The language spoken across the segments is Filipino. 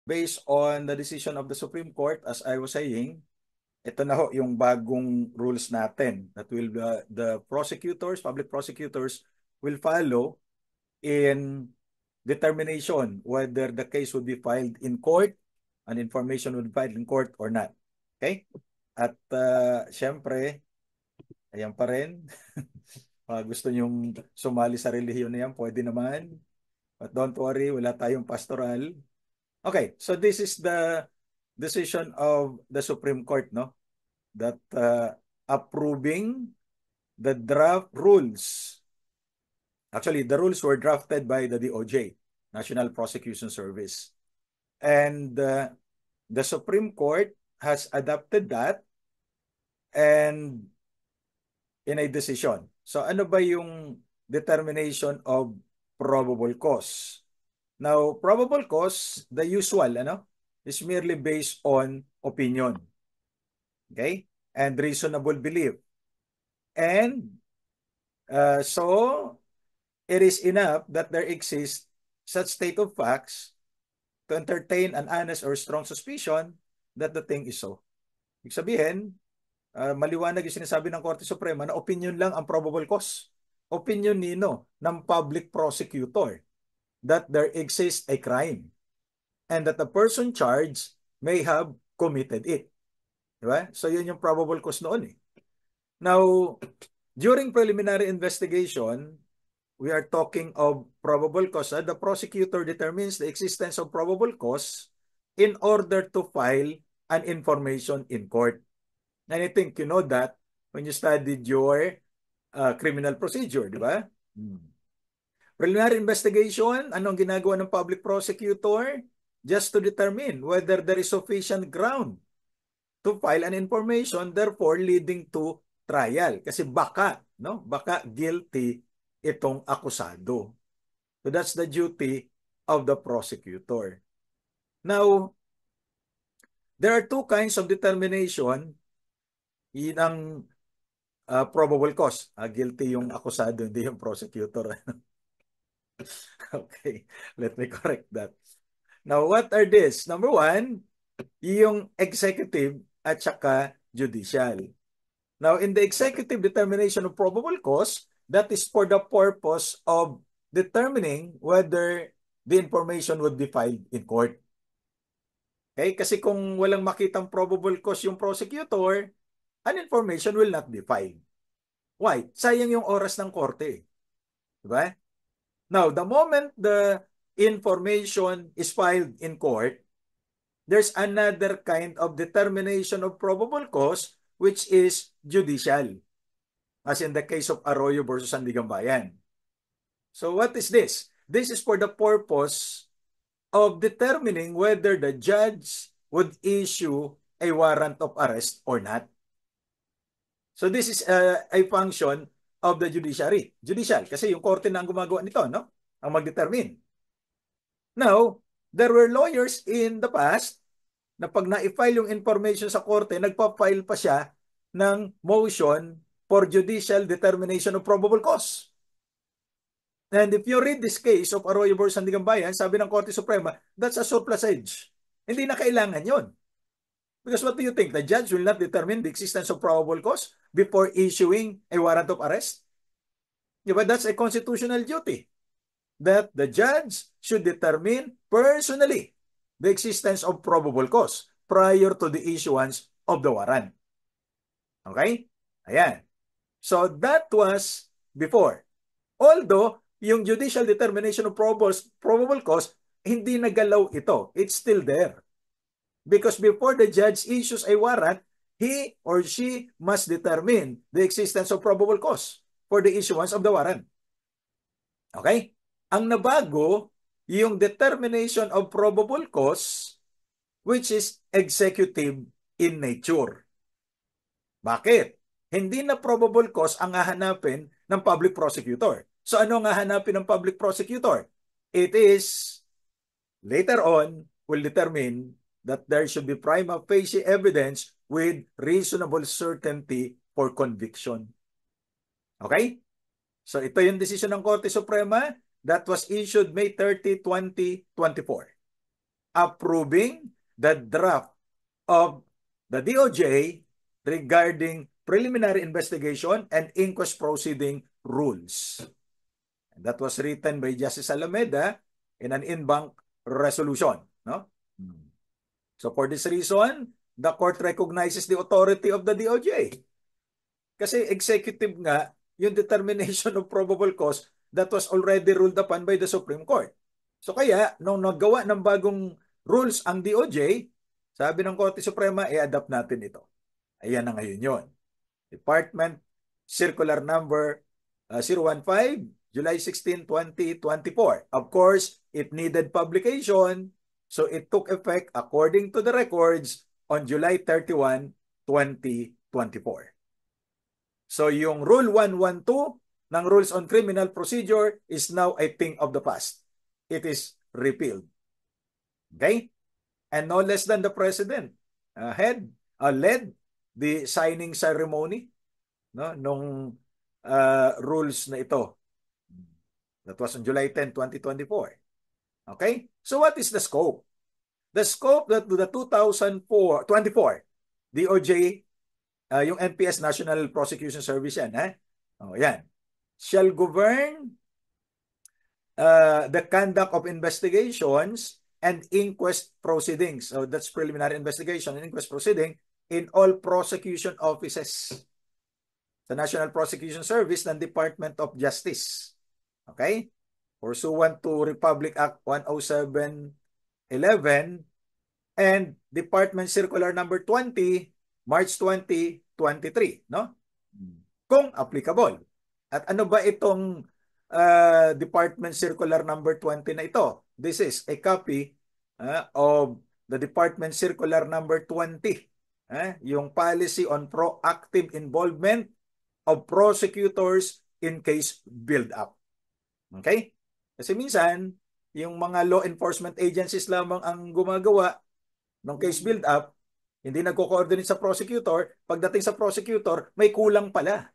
based on the decision of the Supreme Court, as I was saying, ito na ho yung bagong rules natin that will the prosecutors, public prosecutors will follow in determination whether the case would be filed in court, an information would be filed in court or not. Okay? At syempre, ayan pa rin. Gusto nyong sumali sa relihiyon na yan, pwede naman. But don't worry, wala tayong pastoral. Okay, so this is the decision of the Supreme Court, no? That approving the draft rules. Actually, the rules were drafted by the DOJ, National Prosecution Service. And the Supreme Court has adopted that and in a decision. So ano ba yung determination of probable cause? Now, probable cause, the usual, is merely based on opinion. Okay? And reasonable belief. And so, it is enough that there exists such state of facts to entertain an honest or strong suspicion that the thing is so. Ibig sabihin, maliwanag yung sinasabi ng Korte Suprema na opinion lang ang probable cause. Opinion nino ng public prosecutor that there exists a crime and that the person charged may have committed it. Diba? So yun yung probable cause noon eh. Now, during preliminary investigation, we are talking of probable cause. The prosecutor determines the existence of probable cause in order to file an information in court. And I think you know that when you studied your criminal procedure, di ba? Preliminary investigation, anong ginagawa ng public prosecutor? Just to determine whether there is sufficient ground to file an information, therefore leading to trial. Kasi baka guilty itong akusado. So that's the duty of the prosecutor. Now, there are two kinds of determination in ang probable cause. Guilty yung akusado, hindi yung prosecutor. Okay, let me correct that. Now, what are this? Number one, yung executive at saka judicial. Now, in the executive determination of probable cause, that is for the purpose of determining whether the information would be filed in court. Okay? Kasi kung walang makitang probable cause yung prosecutor, an information will not be filed. Why? Sayang yung oras ng korte. Diba? Now, the moment the information is filed in court, there's another kind of determination of probable cause which is judicial. As in the case of Arroyo versus Sandigan Bayan. So what is this? This is for the purpose of determining whether the judge would issue a warrant of arrest or not. So this is a function of the judiciary. Judicial, kasi yung korte na ang gumagawa nito, no? Ang mag-determine. Now, there were lawyers in the past na pag na-file yung information sa korte, nagpa-file pa siya ng motion for judicial determination of probable cause. And if you read this case of Arroyo versus Sandigan Bayan, sabi ng Korte Suprema, that's a surplusage. Hindi na kailangan yon. Because what do you think? The judge will not determine the existence of probable cause before issuing a warrant of arrest? Yeah, but that's a constitutional duty. That the judge should determine personally the existence of probable cause prior to the issuance of the warrant. Okay? Ayan. So that was before. Although, yung judicial determination of probable cause, hindi nagalaw ito. It's still there. Because before the judge issues a warrant, he or she must determine the existence of probable cause for the issuance of the warrant. Okay? Ang nabago, yung determination of probable cause, which is executive in nature. Bakit? Hindi na probable cause ang hahanapin ng public prosecutor. So ano ang hahanapin ng public prosecutor? It is, later on, will determine that there should be prima facie evidence with reasonable certainty for conviction. Okay? So ito yung decision ng Korte Suprema that was issued May 30, 2024. approving the draft of the DOJ regarding preliminary investigation and inquest proceeding rules. And that was written by Justice Alameda in an in-bank resolution. No? So for this reason, the court recognizes the authority of the DOJ. Kasi executive nga yung determination of probable cause that was already ruled upon by the Supreme Court. So kaya, nung naggawa ng bagong rules ang DOJ, sabi ng Korte Suprema, i-adapt natin ito. Ayan na ngayon yun. Department Circular Number 015, July 16, 2024. Of course, it needed publication, so it took effect according to the records on July 31, 2024. So yung Rule 112 ng Rules on Criminal Procedure is now a thing of the past. It is repealed. Okay? And no less than the President led the signing ceremony, no, nung rules na ito. That was on July 10, 2024. Okay? So what is the scope? The scope that the 2024 DOJ, yung NPS, National Prosecution Service yan, yan, shall govern the conduct of investigations and inquest proceedings. So that's preliminary investigation and inquest proceeding in all prosecution offices. The National Prosecution Service ng Department of Justice. Okay? Pursuant to Republic Act 107-11 and Department Circular Number 20, March 2023, no? Kung applicable. At ano ba itong Department Circular Number 20 na ito? This is a copy of the Department Circular Number 20, yung policy on proactive involvement of prosecutors in case build-up. Okay? Kasi minsan, yung mga law enforcement agencies lamang ang gumagawa ng case build-up, hindi nagko-coordinate sa prosecutor. Pagdating sa prosecutor, may kulang pala.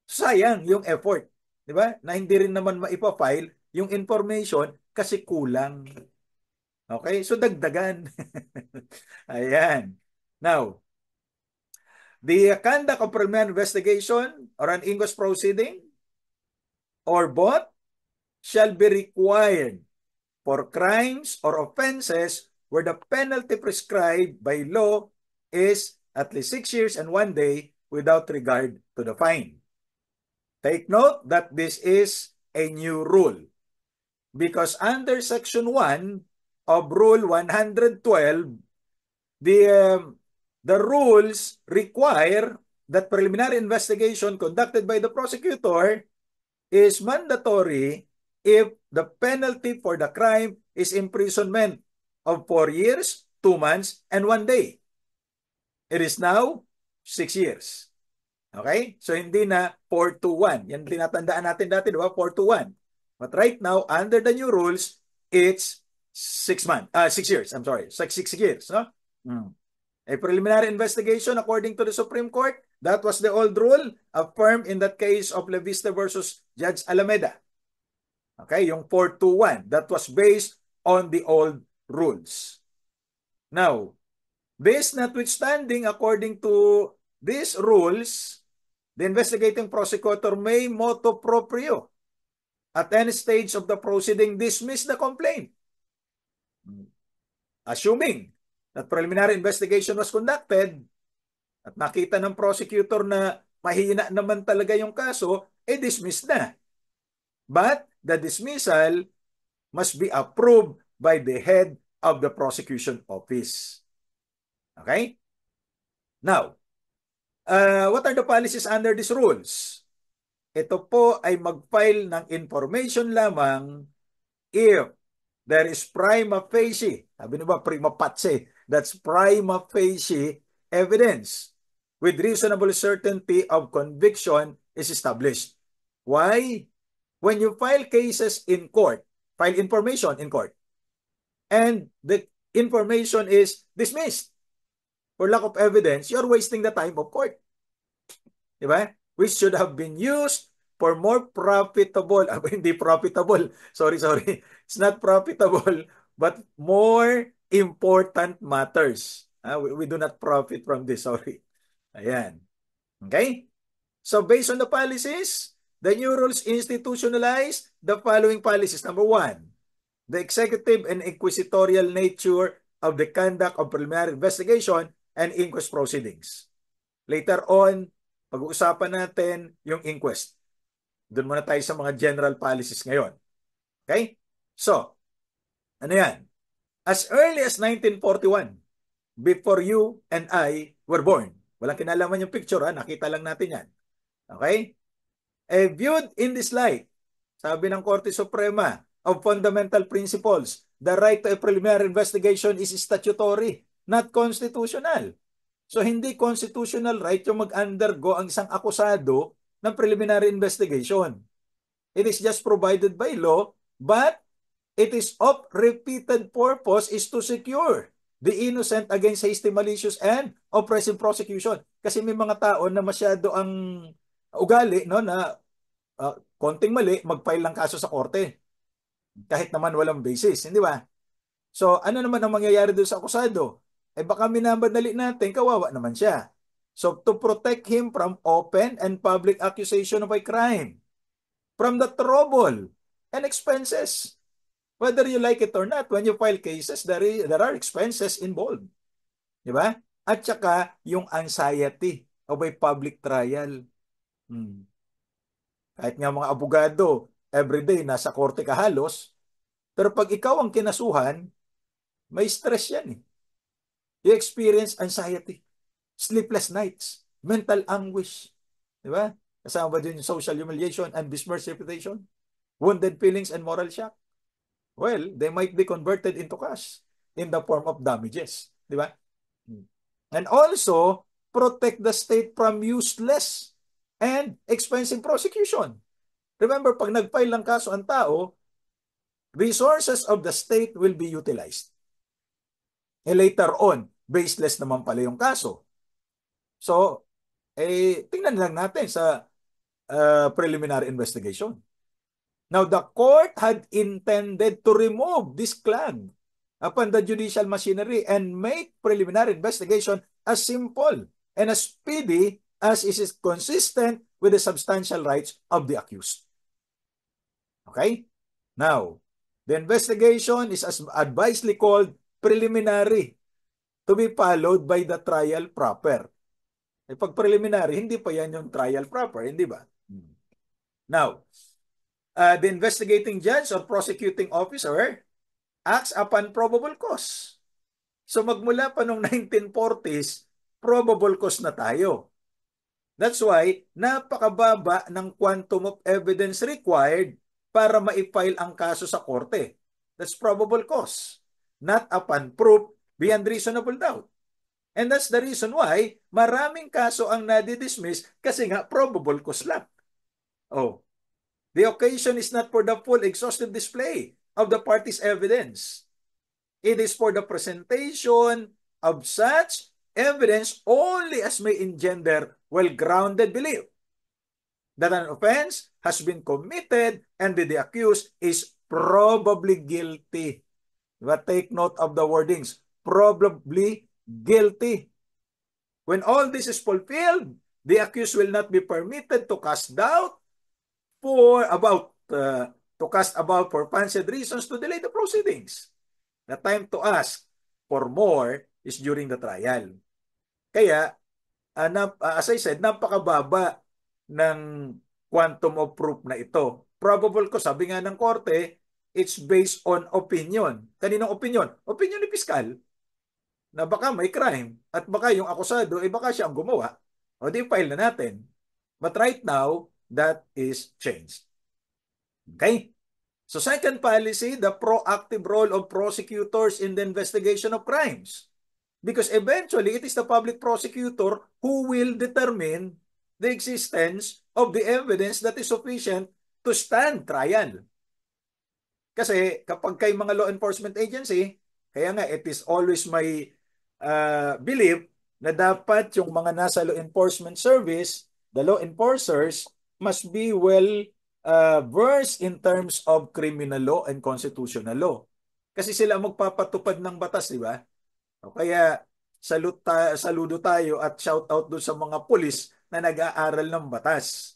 Sayang yung effort. Di ba? Na hindi rin naman maipa-file yung information kasi kulang. Okay? So, dagdagan. Ayan. Now, the conduct of preliminary investigation or an inquest proceeding or both shall be required for crimes or offenses where the penalty prescribed by law is at least 6 years and 1 day without regard to the fine. Take note that this is a new rule because under Section 1 of Rule 112, the rules require that preliminary investigation conducted by the prosecutor is mandatory if the penalty for the crime is imprisonment of 4 years, 2 months, and 1 day. It is now 6 years. Okay? So hindi na 4 to 1. Yan tinatandaan natin dati, di ba? 4 to 1. But right now, under the new rules, it's 6 years. I'm sorry. 6 years. No? A preliminary investigation according to the Supreme Court, that was the old rule affirmed in that case of Leviste versus Judge Alameda. Okay, yung 4-2-1, that was based on the old rules. Now, this notwithstanding, according to these rules, the investigating prosecutor may motu proprio at any stage of the proceeding dismiss the complaint. Assuming that preliminary investigation was conducted at nakita ng prosecutor na mahina naman talaga yung kaso, dismiss na. But the dismissal must be approved by the head of the prosecution office. Okay? Now, what are the policies under these rules? Ito po ay mag-file ng information lamang if there is prima facie, sabi nyo ba prima facie, that's prima facie evidence with reasonable certainty of conviction is established. Why? When you file cases in court, file information in court, and the information is dismissed for lack of evidence, you're wasting the time of court. Diba? Which should have been used for more profitable, hindi profitable, sorry, it's not profitable, but more important matters. We do not profit from this, sorry. Ayan. Okay? So based on the policies, the new rules institutionalize the following policies. Number one, the executive and inquisitorial nature of the conduct of preliminary investigation and inquest proceedings. Later on, pag-uusapan natin yung inquest. Doon muna tayo sa mga general policies ngayon. Okay? So, ano yan? As early as 1941, before you and I were born. Walang kinalaman yung picture, nakita lang natin yan. Okay? Viewed in this light, sabi ng Korte Suprema, of fundamental principles, the right to a preliminary investigation is statutory, not constitutional. So hindi constitutional right yung mag-undergo ang isang akusado ng preliminary investigation. It is just provided by law, but it is of repeated purpose is to secure the innocent against hasty, malicious, and oppressive prosecution. Kasi may mga tao na masyado ang ugali, no, na konting mali, mag-file lang kaso sa korte. Kahit naman walang basis, hindi ba? So, ano naman ang mangyayari doon sa akusado? Baka minamadali natin, kawawa naman siya. So, to protect him from open and public accusation of a crime, from the trouble and expenses, whether you like it or not, when you file cases, there are expenses involved. Di ba? At saka, yung anxiety of a public trial. Kahit nga mga abogado, everyday nasa korte ka halos, pero pag ikaw ang kinasuhan, may stress yan eh. You experience anxiety, sleepless nights, mental anguish. Di ba? Kasama ba din yung social humiliation and besmirched reputation, wounded feelings and moral shock? Well, they might be converted into cash in the form of damages. Di ba? And also, protect the state from useless and expensive prosecution. Remember, pag nag-file ng kaso ang tao, resources of the state will be utilized. Later on, baseless naman pala yung kaso. So, tingnan lang natin sa preliminary investigation. Now, the court had intended to remove this clag upon the judicial machinery and make preliminary investigation as simple and as speedy as is consistent with the substantial rights of the accused. Okay? Now, the investigation is as advisedly called preliminary to be followed by the trial proper. Pag preliminary, hindi pa yan yung trial proper, hindi ba? Now, the investigating judge or prosecuting officer acts upon probable cause. So magmula pa noong 1940s, probable cause na tayo. That's why napakababa ng quantum of evidence required para ma-file ang kaso sa korte. That's probable cause, not upon proof beyond reasonable doubt. And that's the reason why maraming kaso ang nadi-dismiss kasi nga probable cause lang. The occasion is not for the full exhaustive display of the party's evidence. It is for the presentation of such evidence only as may engender well-grounded belief that an offense has been committed and that the accused is probably guilty. But take note of the wordings, probably guilty. When all this is fulfilled, the accused will not be permitted to cast doubt to cast about for fancied reasons to delay the proceedings. The time to ask for more is during the trial. Kaya, as I said, napakababa ng quantum of proof na ito. Probable ko, sabi nga ng korte, it's based on opinion. Kaninong opinion? Opinion ni piskal na baka may crime at baka yung akusado, baka siya ang gumawa. O di file na natin. But right now, that is changed. Okay? So second policy, the proactive role of prosecutors in the investigation of crimes. Because eventually, it is the public prosecutor who will determine the existence of the evidence that is sufficient to stand trial. Kasi kapag kay mga law enforcement agency, kaya nga it is always my belief na dapat yung mga nasa law enforcement service, the law enforcers, must be well versed in terms of criminal law and constitutional law. Kasi sila ang magpapatupad ng batas, di ba? O kaya saludo tayo at shout out doon sa mga pulis na nag-aaral ng batas.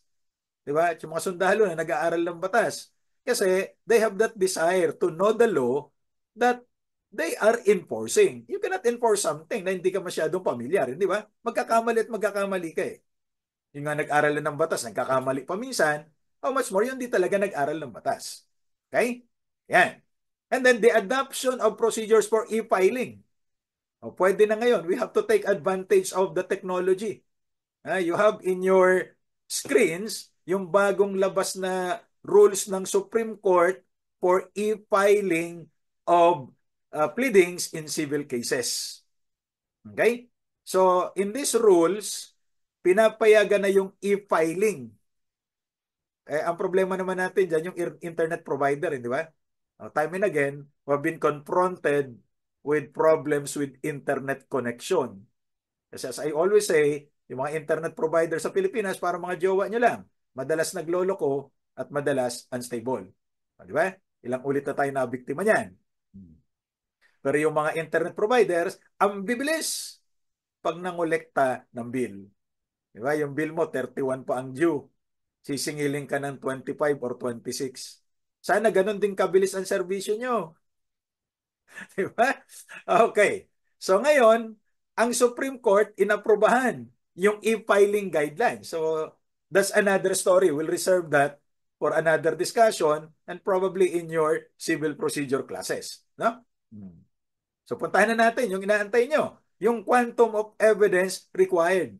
Di ba? At yung mga sundalo na nag-aaral ng batas. Kasi they have that desire to know the law that they are enforcing. You cannot enforce something na hindi ka masyadong pamilyar, di ba? Magkakamali at magkakamali ka eh. Yung nga nag-aral ng batas, nagkakamali pa minsan, how much more yung di talaga nag-aral ng batas. Okay? Yan. And then the adoption of procedures for e-filing. O, pwede na ngayon. We have to take advantage of the technology. You have in your screens yung bagong labas na rules ng Supreme Court for e-filing of pleadings in civil cases. Okay? So, in these rules, pinapayagan na yung e-filing. Ang problema naman natin dyan, yung internet provider, di ba? Time and again, we've been confronted with problems with internet connection. Kasi as I always say, yung mga internet provider sa Pilipinas, para mga jowa nyo lang. Madalas nagloloko at madalas unstable. Di ba? Ilang ulit na tayo na biktima niyan. Pero yung mga internet providers, ang bibilis pag nangolekta ng bill. Di ba? Yung bill mo, 31 pa ang due. Sisingiling ka ng 25 or 26. Sana ganun din kabilis ang serbisyo nyo. Di ba? Okay. So ngayon, ang Supreme Court inaprubahan yung e-filing guidelines. So that's another story. We'll reserve that for another discussion and probably in your civil procedure classes. No? So puntahan na natin yung inaantay nyo. Yung quantum of evidence required.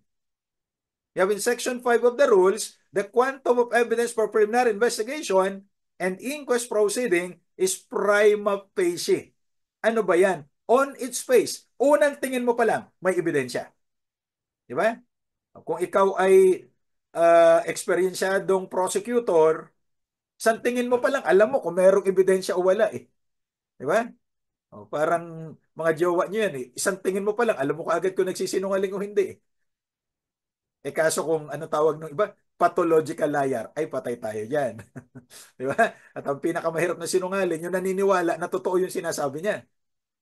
You have in Section 5 of the rules, the quantum of evidence for preliminary investigation and inquest proceeding is prima facie. Ano ba yan? On its face, unang tingin mo pa lang, may ebidensya. Di ba? Kung ikaw ay eksperyensyadong prosecutor, sa tingin mo pa lang, alam mo kung merong ebidensya o wala eh. Di ba? Parang mga jowa nyo yan eh. Isang tingin mo pa lang, alam mo kaagad kung nagsisinungaling o hindi eh. Kaso kung ano tawag ng iba, pathological liar, ay patay tayo dyan. Di ba? At ang pinakamahirap na sinungaling, yung naniniwala na totoo yung sinasabi niya.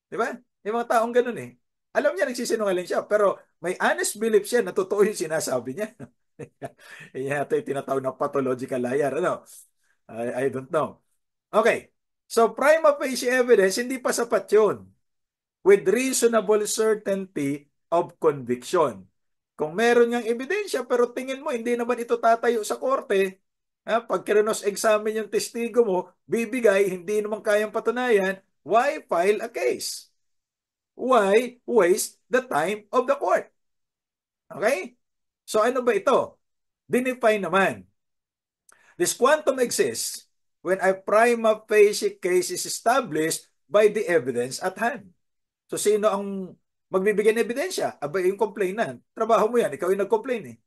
Di ba? Yung mga taong ganun eh. Alam niya nagsisinungaling siya, pero may honest belief siya na totoo yung sinasabi niya. Yan ito yung tinatawag na pathological liar. Ano? I don't know. Okay. So, prima facie evidence, hindi pa sapat yun. With reasonable certainty of conviction. Kung meron niyang ebidensya pero tingin mo hindi naman ito tatayo sa korte, pag krinos examine yung testigo mo, bibigay, hindi naman kayang patunayan, why file a case? Why waste the time of the court? Okay? So ano ba ito? Dinefine naman. This quantum exists when a prima facie case is established by the evidence at hand. So sino ang magbibigay ng ebidensya? Aba, yung complainant. Trabaho mo yan. Ikaw yung nag-complain eh.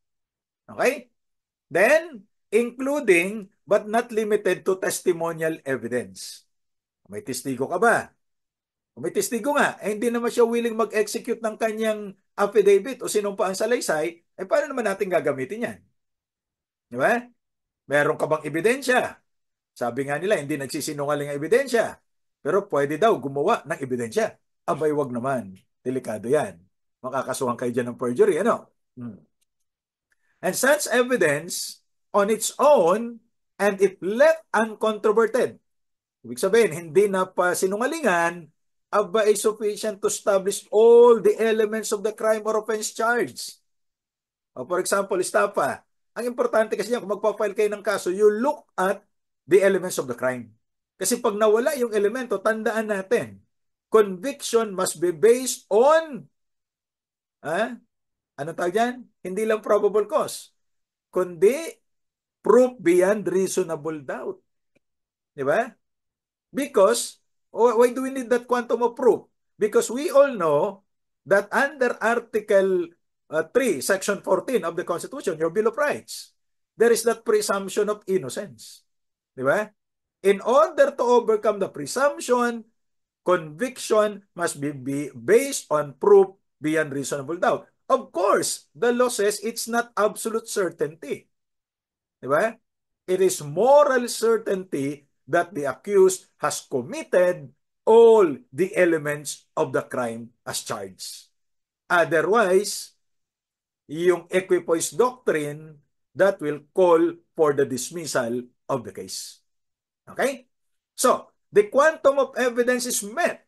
Okay? Then, including but not limited to testimonial evidence. May testigo ka ba? Kung may testigo nga, hindi naman siya willing mag-execute ng kanyang affidavit o sinumpa ang salaysay, paano naman natin gagamitin yan? Di ba? Meron ka bang ebidensya? Sabi nga nila, hindi nagsisinungaling ang ebidensya. Pero pwede daw gumawa ng ebidensya. Abay, wag naman. Delikado yan. Makakasuhan kayo dyan ng perjury. Ano? And such evidence on its own and if left uncontroverted, ibig sabihin, hindi na pa sinungalingan, aba is sufficient to establish all the elements of the crime or offense charged. For example, estafa. Ang importante kasi yan, kung magpa-file kayo ng kaso, you look at the elements of the crime. Kasi pag nawala yung elemento, tandaan natin, conviction must be based on ano tawag yan? Hindi lang probable cause, kundi proof beyond reasonable doubt. Di ba? Because, why do we need that quantum of proof? Because we all know that under Article 3, Section 14 of the Constitution, your Bill of Rights, there is that presumption of innocence. Di ba? In order to overcome the presumption, conviction must be based on proof beyond reasonable doubt. Of course, the law says it's not absolute certainty. Diba? It is moral certainty that the accused has committed all the elements of the crime as charged. Otherwise, yung equipoise doctrine that will call for the dismissal of the case. Okay? So, the quantum of evidence is met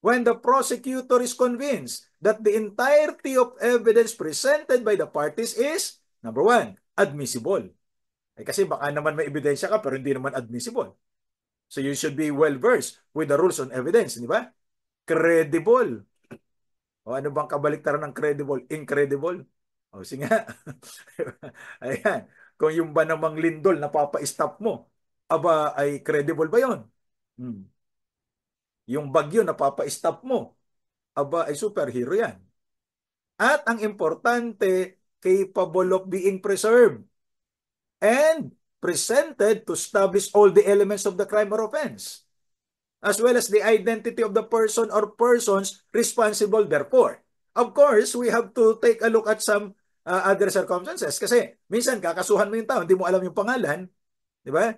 when the prosecutor is convinced that the entirety of evidence presented by the parties is, number one, admissible. Kasi baka naman may ebidensya ka pero hindi naman admissible. So you should be well-versed with the rules on evidence, di ba? Credible. O ano bang kabaliktaran ng credible? Incredible. O sige nga. Ayan. Kung yung ba namang lindol na papa-stop mo, aba ay credible ba yon? Yung bagyo na papa-stop mo, aba ay superhero yan. At ang importante, capable of being preserved and presented to establish all the elements of the crime or offense, as well as the identity of the person or persons responsible therefore. Of course, we have to take a look at some other circumstances kasi minsan kakasuhan mo yung tao, hindi mo alam yung pangalan, di ba?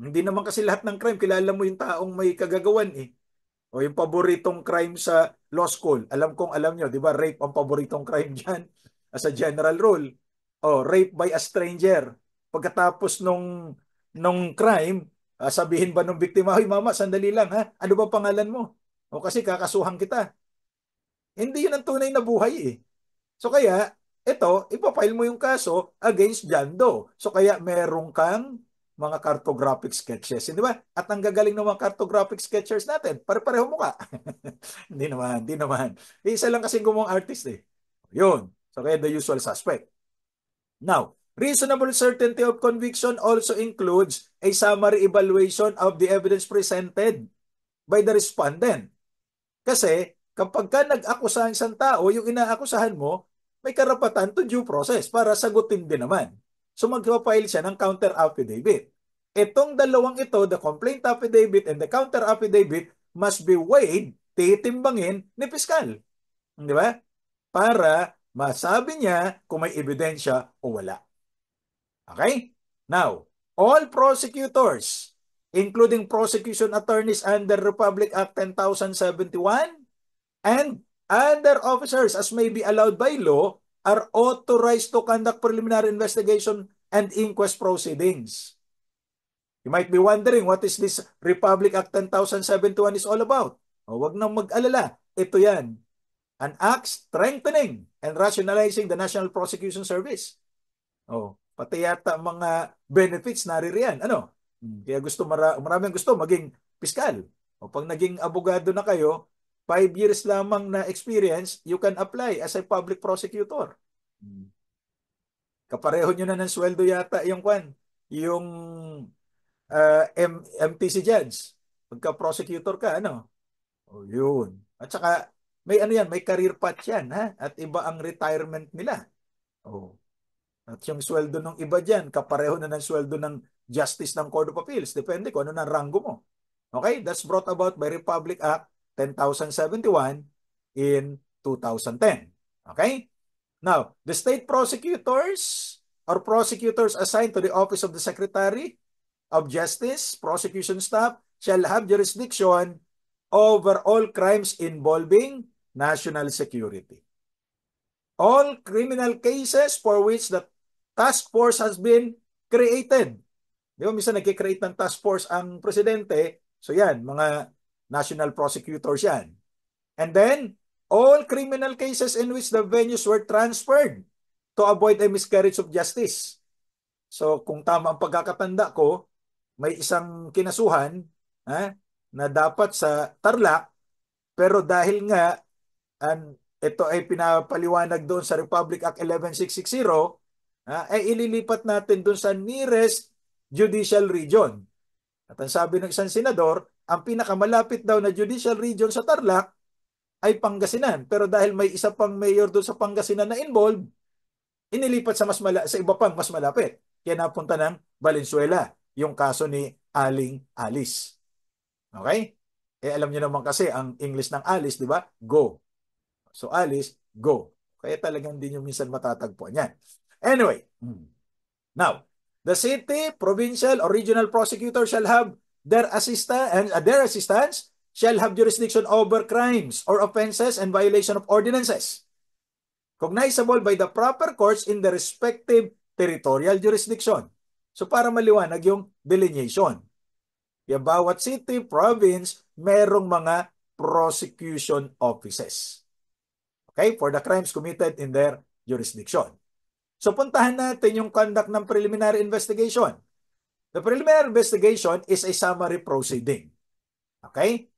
Hindi naman kasi lahat ng crime kilala mo yung taong may kagagawan eh. O yung paboritong crime sa law school. Alam kong alam nyo, di ba? Rape ang paboritong crime dyan as a general rule. O, rape by a stranger. Pagkatapos nung crime, sabihin ba nung biktima, "Hoy mama, sandali lang ha. Ano ba pangalan mo?" O kasi kakasuhan kita. Hindi yun ang tunay na buhay eh. So kaya, ito, ipafile mo yung kaso against John Doe. So kaya meron kang mga cartographic sketches, di ba? At ang gagaling ng mga cartographic sketchers natin, pare-pareho mukha. Hindi naman, hindi naman. Isa lang kasing gumawang artist eh. Yun. So kaya the usual suspect. Now, reasonable certainty of conviction also includes a summary evaluation of the evidence presented by the respondent. Kasi kapag ka nag-akusahan isang tao, yung inaakusahan mo, may karapatan to due process para sagutin din naman. So mag-file siya ng counter affidavit. Itong dalawang ito, the complaint affidavit and the counter affidavit, must be weighed, titimbangin ni piskal. Di ba? Para masabi niya kung may ebidensya o wala. Okay? Now, all prosecutors, including prosecution attorneys under Republic Act 10,071 and other officers as may be allowed by law are authorized to conduct preliminary investigation and inquest proceedings. You might be wondering what is this Republic Act 10,071 is all about. O, wag nang mag-alala. Ito yan. An act strengthening and rationalizing the National Prosecution Service. O, pati yata mga benefits naririyan. Ano? Kaya maraming gusto maging piskal. O pag naging abogado na kayo, 5 years lamang na experience, you can apply as a public prosecutor. Kapareho nyo na ng sweldo yata yung yung MTC judge. Pagka-prosecutor ka, ano? O yun. At saka, may ano yan, may career path yan, ha? At iba ang retirement nila. O. At yung sweldo ng iba dyan, kapareho na ng sweldo ng Justice ng Court of Appeals. Depende kung ano ng rango mo. Okay? That's brought about by Republic Act 10,071 in 2010. Okay? Now, the state prosecutors or prosecutors assigned to the Office of the Secretary of Justice, prosecution staff, shall have jurisdiction over all crimes involving national security. All criminal cases for which the task force has been created. Di ba, minsan nag-create ng task force ang presidente. So yan, mga national prosecutors yan. And then, all criminal cases in which the venues were transferred to avoid a miscarriage of justice. So kung tama ang pagkakatanda ko, may isang kinasuhan na dapat sa Tarlac, pero dahil nga ito ay pinapaliwanag doon sa Republic Act 11660, ay ililipat natin doon sa nearest judicial region. At ang sabi ng isang senador, ang pinakamalapit daw na judicial region sa Tarlac ay Pangasinan. Pero dahil may isa pang mayor doon sa Pangasinan na involved, inilipat sa iba pang mas malapit. Kaya napunta ng Valenzuela, yung kaso ni Aling Alice. Okay? Alam niyo naman kasi ang English ng Alice, di ba? Go. So Alice, go. Kaya talagang hindi niyo minsan matatagpuan yan. Anyway, now, the city, provincial, or regional prosecutor shall have their assistance shall have jurisdiction over crimes or offenses and violation of ordinances cognizable by the proper courts in the respective territorial jurisdiction. So para maliwanag yung delineation. Yung bawat city, province, merong mga prosecution offices. Okay? For the crimes committed in their jurisdiction. So puntahan natin yung conduct ng preliminary investigation. The preliminary investigation is a summary proceeding. Okay?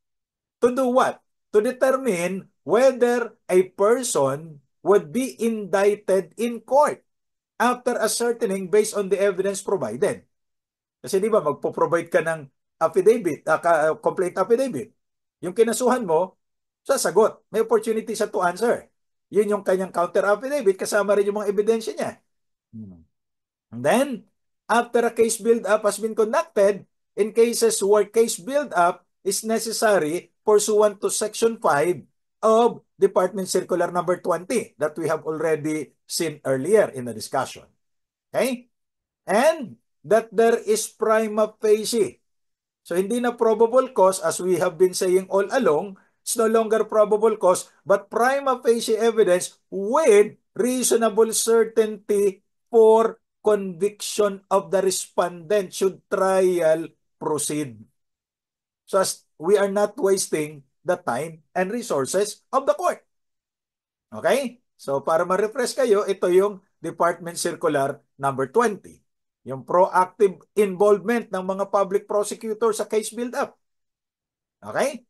To do what? To determine whether a person would be indicted in court after ascertaining based on the evidence provided. Kasi di ba, magpo-provide ka ng affidavit, complaint affidavit. Yung kinasuhan mo, sasagot. May opportunity siya to answer. Yun yung kanyang counter affidavit, kasama rin yung mga ebidensya niya. And then, after a case build-up has been conducted, in cases where case build-up is necessary pursuant to Section 5 of Department Circular number 20 that we have already seen earlier in the discussion. Okay? And that there is prima facie. So hindi na probable cause, as we have been saying all along, it's no longer probable cause, but prima facie evidence with reasonable certainty for conviction of the respondent should trial proceed. So as we are not wasting the time and resources of the court. Okay? So para ma-refresh kayo, ito yung Department Circular number 20. Yung proactive involvement ng mga public prosecutors sa case build-up. Okay?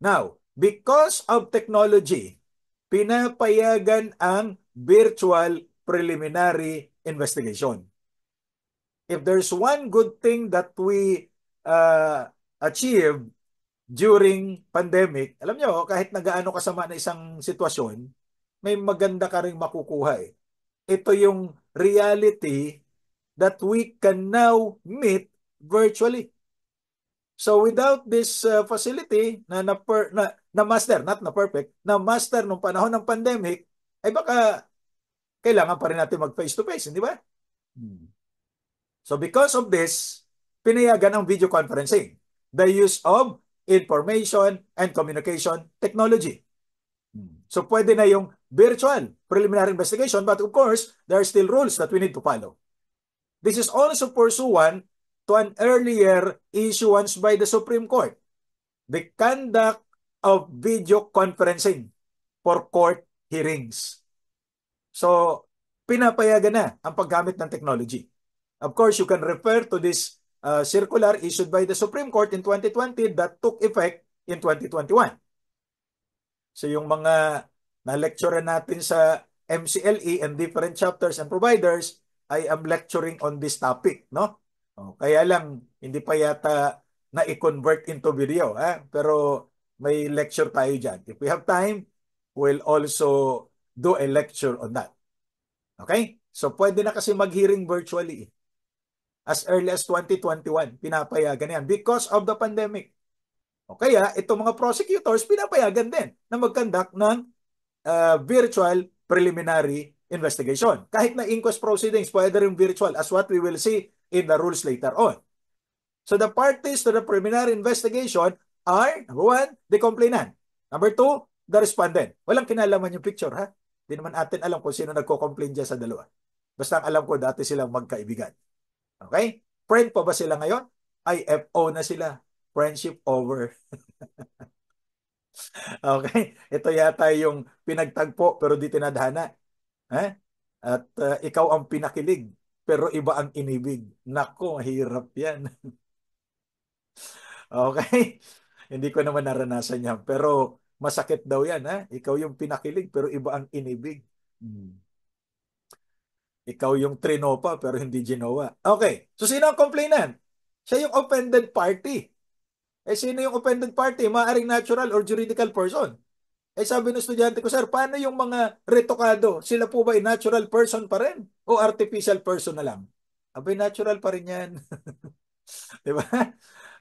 Now, because of technology, pinapayagan ang virtual preliminary investigation. If there's one good thing that we achieved during pandemic, alam nyo, kahit nagaano kasama na isang sitwasyon, may maganda ka rin makukuha eh. Ito yung reality that we can now meet virtually. So without this facility na master, not na perfect, na master nung panahon ng pandemic, ay baka kailangan pa rin natin mag face-to-face, hindi ba? So because of this, pinayagan ang video conferencing, the use of information and communication technology. So pwede na yung virtual preliminary investigation, but of course, there are still rules that we need to follow. This is also pursuant to an earlier issuance by the Supreme Court, the conduct of video conferencing for court hearings. So, pinapayagan na ang paggamit ng technology. Of course, you can refer to this circular issued by the Supreme Court in 2020 that took effect in 2021. So, yung mga na-lecture natin sa MCLE and different chapters and providers, I am lecturing on this topic, no? Kaya lang, hindi pa yata na-i-convert into video, pero may lecture tayo dyan. If we have time, we'll also do a lecture on that. Okay? So, pwede na kasi mag-hearing virtually. As early as 2021, pinapayagan yan because of the pandemic. O kaya, itong mga prosecutors, pinapayagan din na mag-conduct ng virtual preliminary investigation. Kahit na inquest proceedings, pwede rin virtual as what we will see in the rules later on. So the parties to the preliminary investigation are, number one, the complainant. Number two, the respondent. Walang kinalaman yung picture, ha? Hindi naman atin alam kung sino nagko-complain dyan sa dalawa. Basta ang alam ko, dati silang magkaibigan. Okay? Friend pa ba sila ngayon? IFO na sila. Friendship over. Okay? Ito yata yung pinagtagpo pero di tinadhana. At ikaw ang pinakilig, pero iba ang inibig. Nako, hirap yan. Okay? Hindi ko naman naranasan yan, pero masakit daw yan. Ikaw yung pinakilig, pero iba ang inibig. Ikaw yung trinopa, pero hindi ginawa. Okay, so sino ang complainant? Siya yung offended party. Sino yung offended party? Maaaring natural or juridical person. Sabi ng estudyante ko, sir, paano yung mga retokado? Sila po ba ay natural person pa rin? O artificial person na lang? Abay, natural pa rin yan. Diba?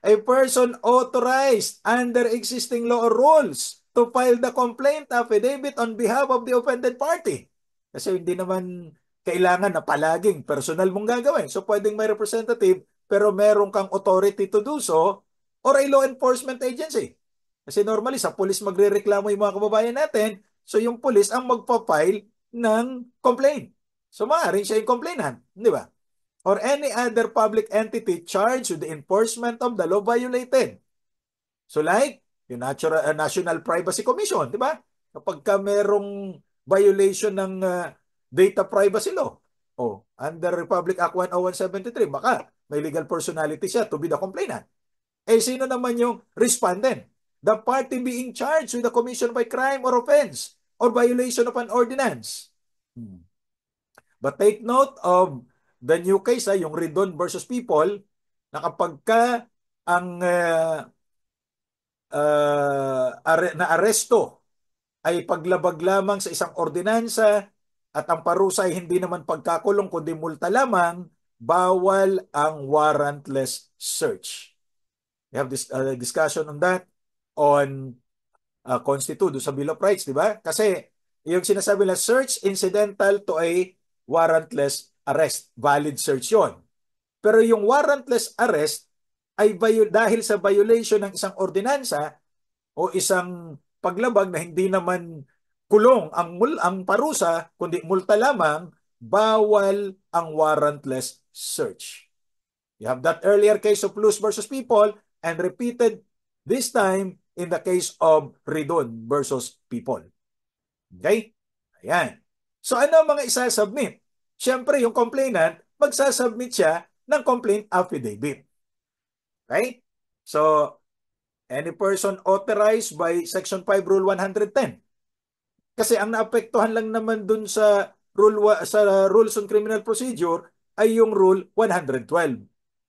A person authorized under existing law or rules to file the complaint affidavit on behalf of the offended party. Kasi hindi naman kailangan na palaging personal mong gagawin. So, pwedeng may representative, pero meron kang authority to do so, or a law enforcement agency. Kasi normally sa pulis magrereklamo yung mga kababayan natin, so yung pulis ang magpa-file ng complaint. So maaaring siya yung complainant, di ba? Or any other public entity charged with the enforcement of the law violated. So like, yung National Privacy Commission, di ba? Kapag ka merong violation ng data privacy law, under Republic Act 10173, baka may legal personality siya to be the complainant. Eh, sino naman yung respondent? The party being charged with the commission by crime or offense or violation of an ordinance. But take note of the new case, yung Ridon versus People, na kapag ka ang na aresto ay paglabag lamang sa isang ordinansa at ang parusa ay hindi naman pagkakulong kundi multa lamang, bawal ang warrantless search. We have this discussion on that on Constitution sa Bill of Rights, di ba? Kasi yung sinasabi na search incidental to a warrantless arrest, valid search yon. Pero yung warrantless arrest ay dahil sa violation ng isang ordinansa o isang paglabag na hindi naman kulong ang parusa, kundi multa lamang, bawal ang warrantless search. You have that earlier case of Luz versus People and repeated this time in the case of Ridon versus People. Okay? Ayan. So ano ang mga isa-submit? Siyempre, yung complainant, magsasubmit siya ng complaint affidavit. Okay? So, any person authorized by Section 5 Rule 110. Kasi ang naapektuhan lang naman dun sa Rules on Criminal Procedure ay yung Rule 112.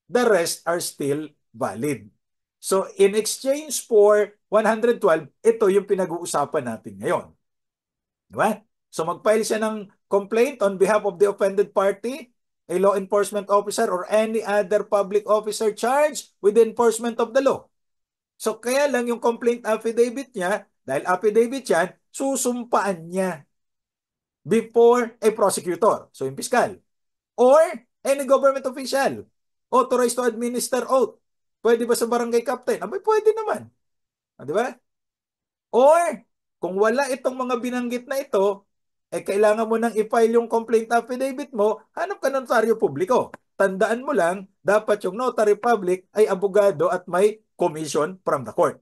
The rest are still valid. So, in exchange for 112, ito yung pinag-uusapan natin ngayon. Diba? So, mag-file siya ng complaint on behalf of the offended party, a law enforcement officer, or any other public officer charged with the enforcement of the law. So, kaya lang yung complaint affidavit niya, dahil affidavit yan, susumpaan niya before a prosecutor, so yung piskal, or any government official authorized to administer oath. Pwede ba sa barangay captain? Abay, pwede naman. Di ba? Or, kung wala itong mga binanggit na ito, eh kailangan mo nang i-file yung complaint affidavit mo, hanap ka ng notaryo publiko. Tandaan mo lang, dapat yung notary public ay abogado at may commission from the court.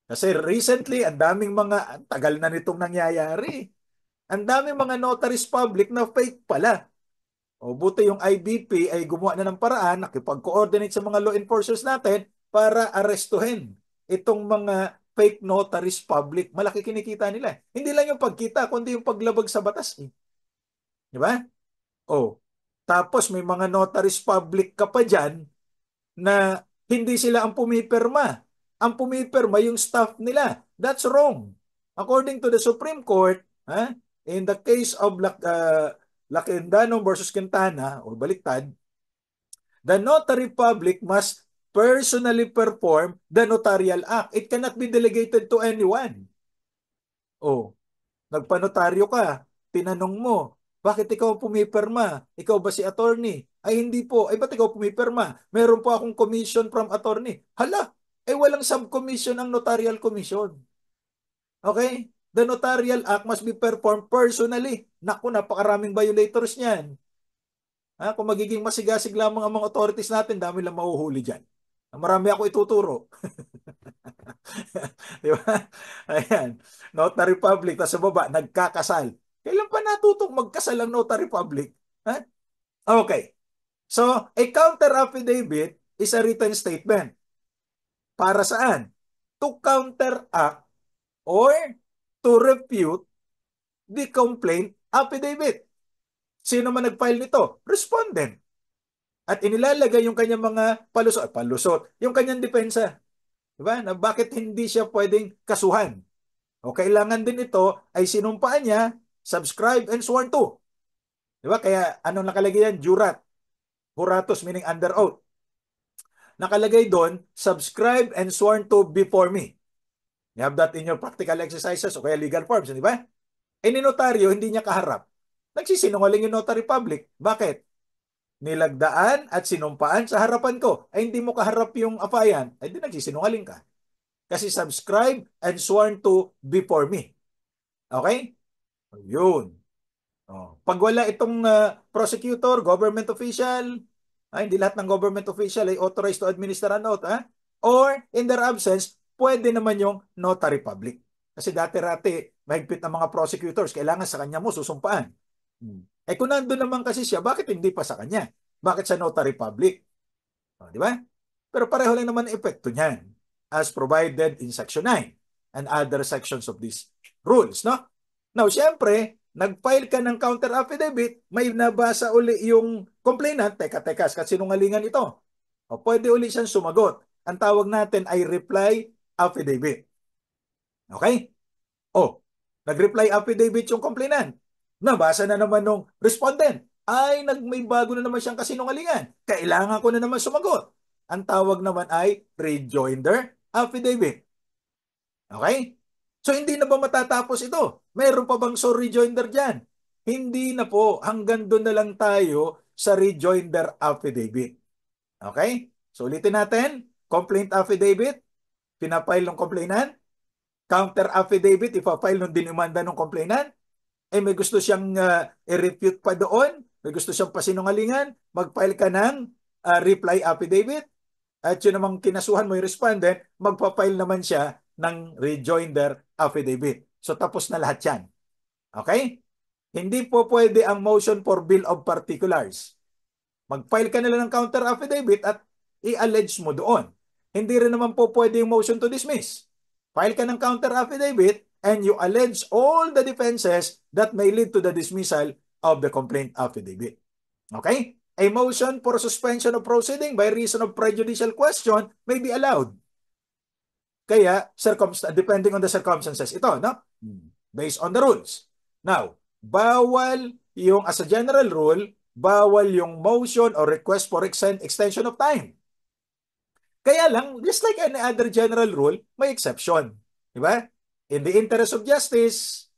Kasi recently, ang daming mga, tagal na nitong nangyayari. Ang daming mga notaries public na fake pala. O buti yung IBP ay gumawa na ng paraan, nakipag-coordinate sa mga law enforcers natin para arestuhin itong mga fake notaries public. Malaki kinikita nila. Hindi lang yung pagkita, kundi yung paglabag sa batas. Di ba? O, tapos may mga notaries public ka pa dyan na hindi sila ang pumipirma. Ang pumipirma yung staff nila. That's wrong. According to the Supreme Court, in the case of Lacandano versus Quintana, o baliktad, the notary public must personally perform the notarial act. It cannot be delegated to anyone. O, nagpanotaryo ka, tinanong mo, bakit ikaw pumipirma? Ikaw ba si attorney? Ay hindi po. Ay ba't ikaw pumipirma? Meron po akong commission from attorney. Hala, walang subcommission ang notarial commission. Okay? The notarial act must be performed personally. Naku, napakaraming violators niyan. Kung magiging masigasig lamang ang mga authorities natin, dami lang mahuhuli dyan. Marami ako ituturo. Di ba? Ayan. Notary public, tapos sa baba, nagkakasal. Kailan pa natutong magkasal ang notary public? Okay. So, a counter affidavit is a written statement. Para saan? To counteract or to refute the complaint affidavit. Sino man nag-file nito? Respondent. At inilalagay yung kanyang mga palusot, yung kanyang depensa. Diba? Na bakit hindi siya pwedeng kasuhan? O kailangan din ito ay sinumpaan niya, subscribe and sworn to. Diba? Kaya anong nakalagay yan? Jurat. Juratus meaning under oath. Nakalagay doon, subscribe and sworn to before me. You have that in your practical exercises o kaya legal forms, di ba? Ni notaryo, hindi niya kaharap. Nagsisinungaling yung notary public. Bakit? Nilagdaan at sinumpaan sa harapan ko. Ay hindi mo kaharap yung afayan, ay di nagsisinungaling ka. Kasi subscribe and sworn to before me. Okay? Yun. Oh. Pag wala itong prosecutor, government official, hindi lahat ng government official ay authorized to administer an oath, or in their absence, pwede naman yung notary public. Kasi dati-rati, mahigpit ng mga prosecutors, kailangan sa kanya mo susumpaan. Eh kung nandun naman kasi siya, bakit hindi pa sa kanya? Bakit sa notary public? Di ba? Pero pareho lang naman ang epekto niyan as provided in Section 9 and other sections of these rules, no? Now, siyempre, nag-file ka ng counter affidavit, may nabasa uli yung complainant, teka, sinungalingan ito. O pwede uli siyang sumagot. Ang tawag natin ay reply affidavit. Okay? O, nag-reply affidavit yung complainant. Nabasa na naman nung respondent. May bago na naman siyang kasinungalingan. Kailangan ko na naman sumagot. Ang tawag naman ay rejoinder affidavit. Okay? So, hindi na ba matatapos ito? Meron pa bang rejoinder dyan? Hindi na po. Hanggang doon na lang tayo sa rejoinder affidavit. Okay? So, ulitin natin. Complaint affidavit, pinapile ng complainant. Counter affidavit, ipapile ng dinimanda ng complainant. May gusto siyang i-refute pa doon. May gusto siyang pasinungalingan. Mag-file ka ng reply affidavit. At yun namang kinasuhan mo yung respondent, magpa-file naman siya ng rejoinder affidavit. So tapos na lahat yan. Okay? Hindi po pwede ang motion for bill of particulars. Mag-file ka nila ng counter affidavit at i-allege mo doon. Hindi rin naman po pwede yung motion to dismiss. File ka ng counter affidavit and you allege all the defenses that may lead to the dismissal of the complaint affidavit. Okay? A motion for suspension of proceeding by reason of prejudicial question may be allowed. Kaya, depending on the circumstances, ito, no? Based on the rules. Now, as a general rule, bawal yung motion or request for extension of time. Kaya lang, just like any other general rule, may exception. Diba? In the interest of justice,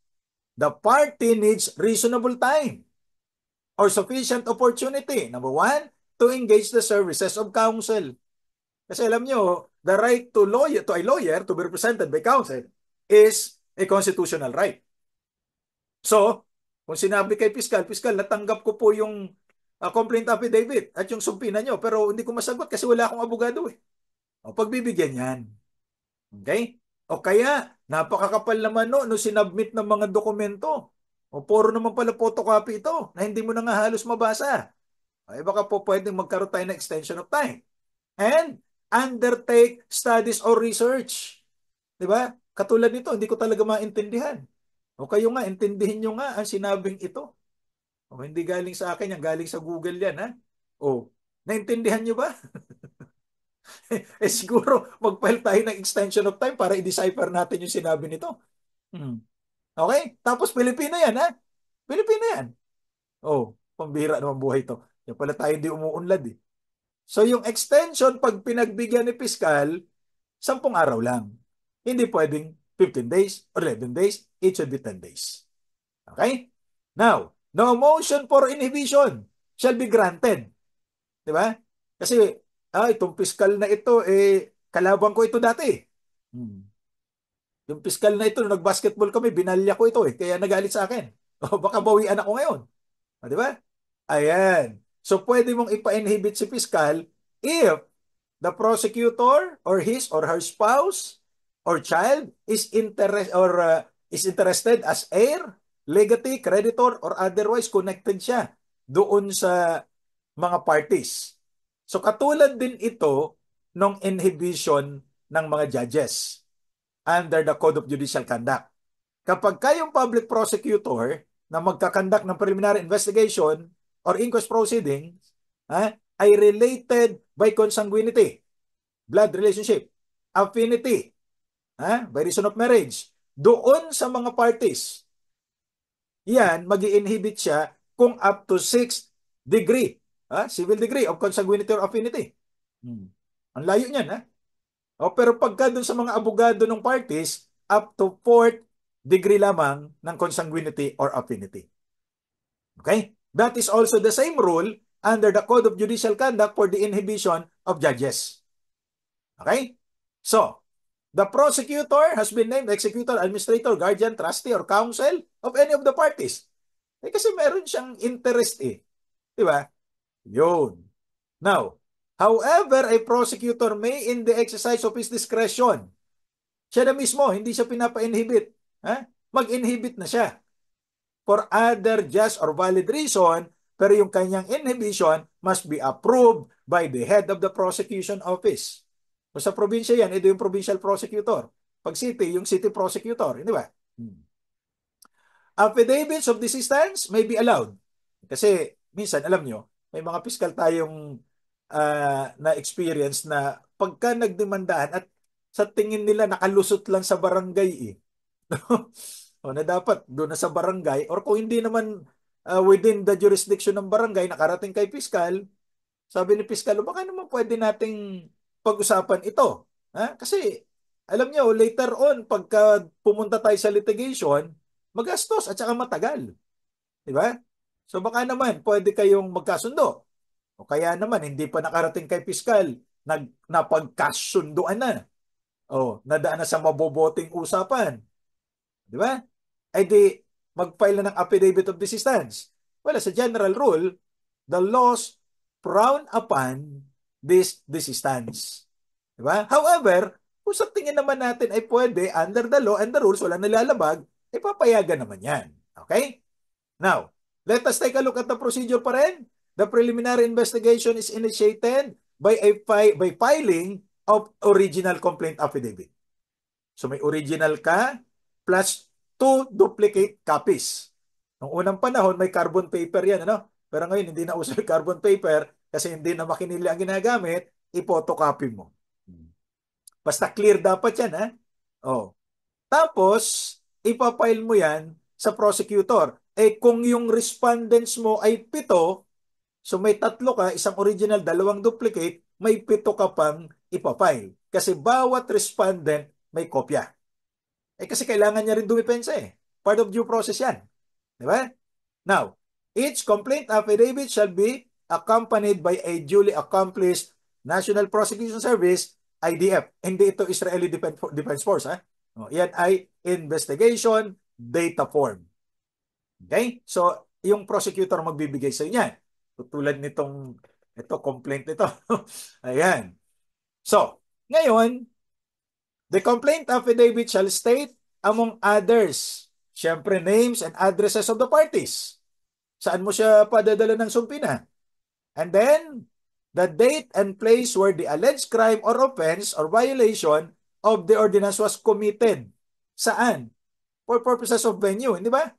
the party needs reasonable time or sufficient opportunity. Number one, to engage the services of counsel. Kasi alam nyo, the right to a lawyer to be represented by counsel is a constitutional right. So, kung sinabi kay Piskal, natanggap ko po yung complaint affidavit at yung sumpina nyo, pero hindi ko masagot kasi wala akong abogado eh. O, pagbibigyan yan. Okay? O kaya, napakakapal naman no sinubmit ng mga dokumento. O puro naman pala photocopy ito na hindi mo na nga halos mabasa. Ay baka po pwedeng magkaroon tayo ng extension of time. And undertake studies or research. Diba? Katulad nito, hindi ko talaga maintindihan. O kayo nga, intindihin nyo nga ang sinabing ito. O hindi galing sa akin yan, galing sa Google yan. Ha? O, naintindihan nyo ba? Siguro mag-file tayo ng extension of time para i-decipher natin yung sinabi nito. Okay? Tapos Pilipino yan, ha? Pilipino yan. Oh, pambira naman buhay ito. Yan pala tayo hindi umuunlad eh. So yung extension, pag pinagbigyan ni Piskal, 10 araw lang. Hindi pwedeng 15 days or 11 days. It should be 10 days. Okay? Now, no motion for inhibition shall be granted. Diba? Kasi, itong Piskal na ito, kalaban ko ito dati. Yung Piskal na ito, nung nag-basketball kami, binalya ko ito kaya nagalit sa akin. O baka bawian ako ngayon. O, diba? Ayan. So, pwede mong ipa-inhibit si Piskal if the prosecutor or his or her spouse or child is interested as heir, legatee, creditor, or otherwise connected siya doon sa mga parties. So, katulad din ito ng inhibition ng mga judges under the Code of Judicial Conduct. Kapag kayong public prosecutor na magkakandak ng preliminary investigation or inquest proceedings ay related by consanguinity, blood relationship, affinity, by reason of marriage, doon sa mga parties, yan, mag-i-inhibit siya kung up to 6th degree, civil degree of consanguinity or affinity. Ang layo niyan, pero pagka dun sa mga abogado ng parties, up to 4th degree lamang ng consanguinity or affinity. Okay? That is also the same rule under the Code of Judicial Conduct for the inhibition of judges. Okay? So, The prosecutor has been named executor, administrator, guardian, trustee, or counsel of any of the parties. Kasi meron siyang interest eh. Di ba? Yun. Now, however, a prosecutor may in the exercise of his discretion, siya na mismo, hindi siya pinapa-inhibit. Mag-inhibit na siya for other just or valid reason, pero yung kanyang inhibition must be approved by the head of the prosecution office. So sa probinsya yan, ito yung provincial prosecutor. Pag city, yung city prosecutor. Hindi ba? Affidavits of desistance may be allowed. Kasi minsan, alam nyo, may mga piskal tayong na-experience na pagka nagdemandahan at sa tingin nila nakalusot lang sa barangay eh. O na dapat doon na sa barangay or kung hindi naman within the jurisdiction ng barangay nakarating kay piskal, sabi ni piskal, baka naman pwede nating pag-usapan ito. Kasi alam nyo, later on, pagka pumunta tayo sa litigation, magastos at saka matagal. Di ba? So baka naman pwede kayong magkasundo. O kaya naman, hindi pa nakarating kay piskal, napagkasunduan na. O, nadaan na sa maboboting usapan. Di ba? Ay di, mag-file na ng affidavit of desistance. Well, as a general rule, the laws frown upon this desistance. Di ba? However, kung sa tingin naman natin ay pwede, under the law and the rules, wala nilalabag, ay papayagan naman yan. Okay? Now, let us take a look at the procedure pa rin. The preliminary investigation is initiated by filing of original complaint affidavit. So may original ka plus 2 duplicate copies. Noong unang panahon, may carbon paper yan, ano? Pero ngayon, hindi na uso yung carbon paper kasi hindi na makinili ang ginagamit, i-photocopy mo. Basta clear dapat yan, ha? Oh. Tapos, ipapile mo yan sa prosecutor. Kung yung respondents mo ay 7, so may 3 ka, isang original, 2 duplicate, may 7 ka pang ipapile. Kasi bawat respondent may kopya. Kasi kailangan niya rin dumipensa eh. Part of due process yan. Di ba? Now, each complaint affidavit shall be accompanied by a duly accomplished National Prosecution Service, IDF. Hindi ito Israeli Defense Force. Yan ay investigation data form. Okay? So, yung prosecutor magbibigay sa inyo. Tulad nitong complaint nito. Ayan. So, ngayon, the complaint affidavit shall state, among others, syempre names and addresses of the parties. Saan mo siya padadala ng sumpina? And then, the date and place where the alleged crime or offense or violation of the ordinance was committed. Saan? For purposes of venue, hindi ba?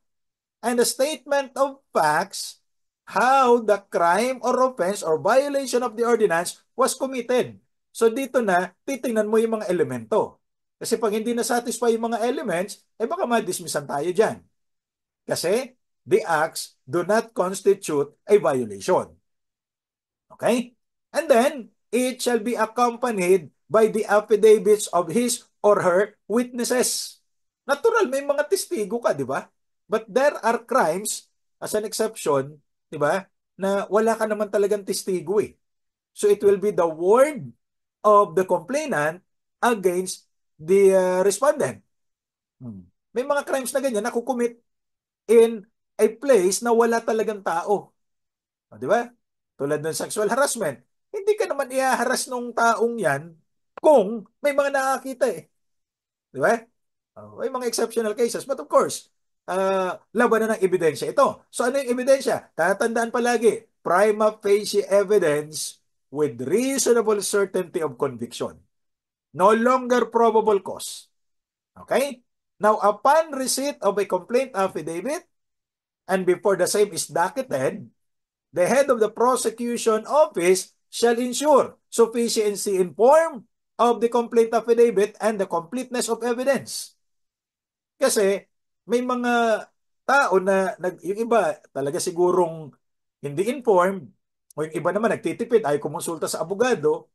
And the statement of facts, how the crime or offense or violation of the ordinance was committed. So dito na, titingnan mo yung mga elemento. Kasi pag hindi na-satisfy yung mga elements, baka ma-dismissan tayo dyan. Kasi the acts do not constitute a violation. Okay? And then, it shall be accompanied by the affidavits of his or her witnesses. Natural, may mga testigo ka, di ba? But there are crimes, as an exception, di ba, na wala ka naman talagang testigo eh. So it will be the word of the complainant against the respondent. May mga crimes na ganyan na kukumit in a place na wala talagang tao. Di ba? Tulad ng sexual harassment. Hindi ka naman i-harass nung taong yan kung may mga nakakita eh. Di ba? May mga exceptional cases. But of course, laban na ng ebidensya ito. So ano yung ebidensya? Tatandaan palagi, prima facie evidence with reasonable certainty of conviction. No longer probable cause. Okay? Now, upon receipt of a complaint affidavit and before the same is docketed, the head of the prosecution office shall ensure sufficiency in form of the complaint affidavit and the completeness of evidence. Kasi may mga tao na yung iba talaga sigurong hindi informed o yung iba naman nagtitipid ay kumonsulta sa abogado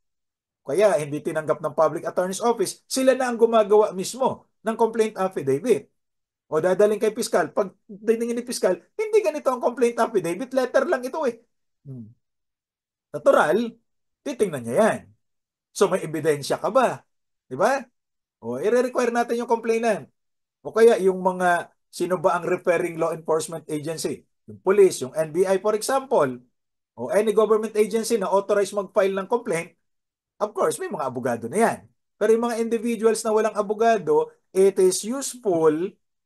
kaya hindi tinanggap ng public attorney's office, sila na ang gumagawa mismo ng complaint affidavit. O dadaling kay piskal. Pag diningin ni piskal, hindi ganito ang complaint affidavit, letter lang ito eh. Natural, titingnan niya yan. So may ebidensya ka ba? Di ba? O, i-require natin yung complainant. O kaya yung mga, sino ba ang referring law enforcement agency? Yung police, yung NBI for example, o any government agency na authorized mag-file ng complaint, of course, may mga abogado na yan. Pero yung mga individuals na walang abogado, it is useful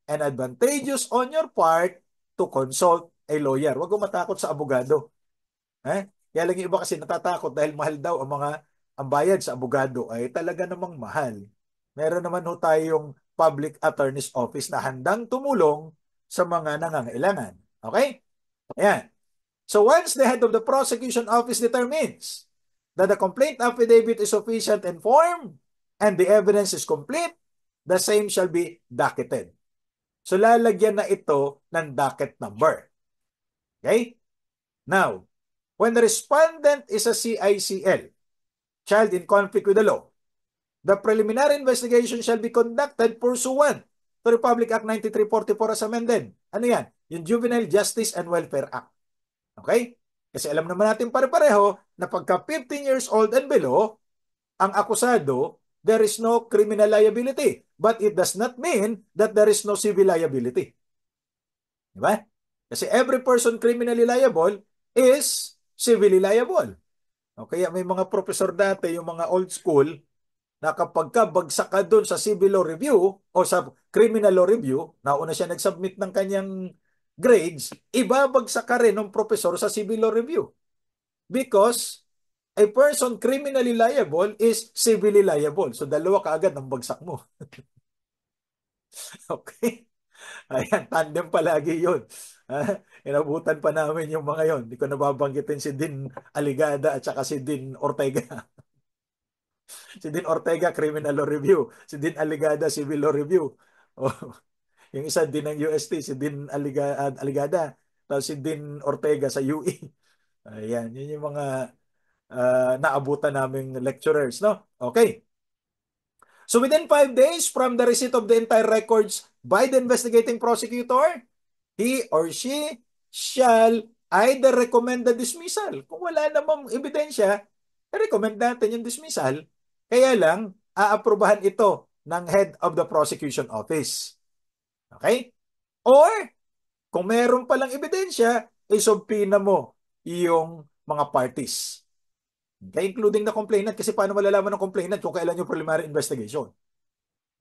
and advantageous on your part to consult a lawyer. Huwag kang matakot sa abogado. Kaya lang yung iba kasi natatakot dahil mahal daw ang bayad sa abogado ay talaga namang mahal. Meron naman ho tayong public attorney's office na handang tumulong sa mga nangangailangan. Okay? Ayan. So once the head of the prosecution office determines that the complaint affidavit is sufficient and form and the evidence is complete, the same shall be docketed. So lalagyan na ito ng docket number. Okay? Now, when the respondent is a CICL, child in conflict with the law, the preliminary investigation shall be conducted pursuant to Republic Act 9344 as amended. Ano yan? Yung Juvenile Justice and Welfare Act. Okay? Kasi alam naman natin pare-pareho na pagka 15 years old and below, ang akusado, there is no criminal liability. But it does not mean that there is no civil liability. Diba? Kasi every person criminally liable is civilly liable. O kaya may mga professor dati, yung mga old school, na kapag ka bagsak ka doon sa civil law review o sa criminal law review, nauna siya nag-submit ng kanyang grades, ibabagsak ka rin ng professor sa civil law review. Because a person criminally liable is civilly liable. So dalawa kaagad ang bagsak mo. Okay? Ayan, tandem palagi yun. Inabutan pa namin yung mga yon. Hindi ko nababanggitin si Din Aligada at saka si Din Ortega. Si Din Ortega, Criminal Law Review. Si Din Aligada, Civil Law Review. Oh, yung isa din ng UST, si Din Aligada. Tapos si Din Ortega sa UE. Ayan, yun yung mga naabutan naming lecturers, no? Okay. So within 5 days from the receipt of the entire records by the investigating prosecutor, he or she shall either recommend the dismissal. Kung wala namang ebidensya, recommend natin yung dismissal. Kaya lang, aaprubahan ito ng head of the prosecution office. Okay? Or, kung meron palang ebidensya, isubpina mo yung mga parties. Okay? Including the complainant, kasi paano malalaman ng complainant kung kailan yung preliminary investigation?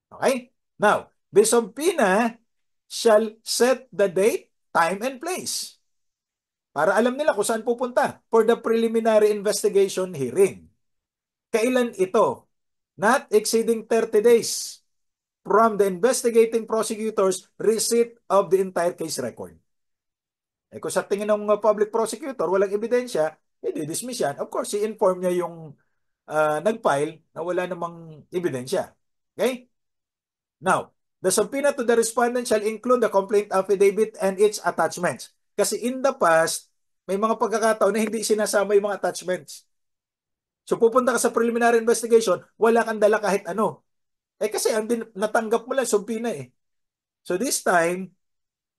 Okay? Now, the subpoena shall set the date, time, and place. Para alam nila kung saan pupunta for the preliminary investigation hearing. Kailan ito? Not exceeding 30 days from the investigating prosecutor's receipt of the entire case record. Kung sa tingin ng public prosecutor, walang ebidensya, dismiss yan. Of course, i-inform niya yung nag-file na wala namang ebidensya. Okay? Now, the subpoena to the respondent shall include the complaint affidavit and its attachments. Kasi in the past, may mga pagkakataon na hindi sinasama yung mga attachments. So pupunta ka sa preliminary investigation, wala kang dala kahit ano. Kasi natanggap mo lang subpoena eh. So this time,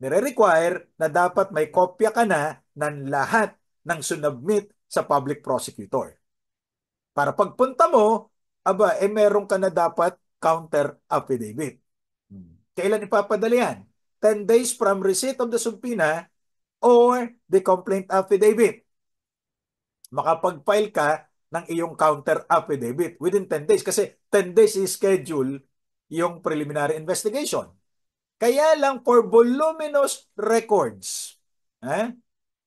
nire-require na dapat may kopya ka na ng lahat ng sunubmit sa public prosecutor. Para pagpunta mo, meron ka na dapat counter affidavit. Kailan ipapadala yan? 10 days from receipt of the subpoena or the complaint affidavit. Makapag-file ka ng iyong counter affidavit within 10 days kasi 10 days is schedule yung preliminary investigation. Kaya lang for voluminous records,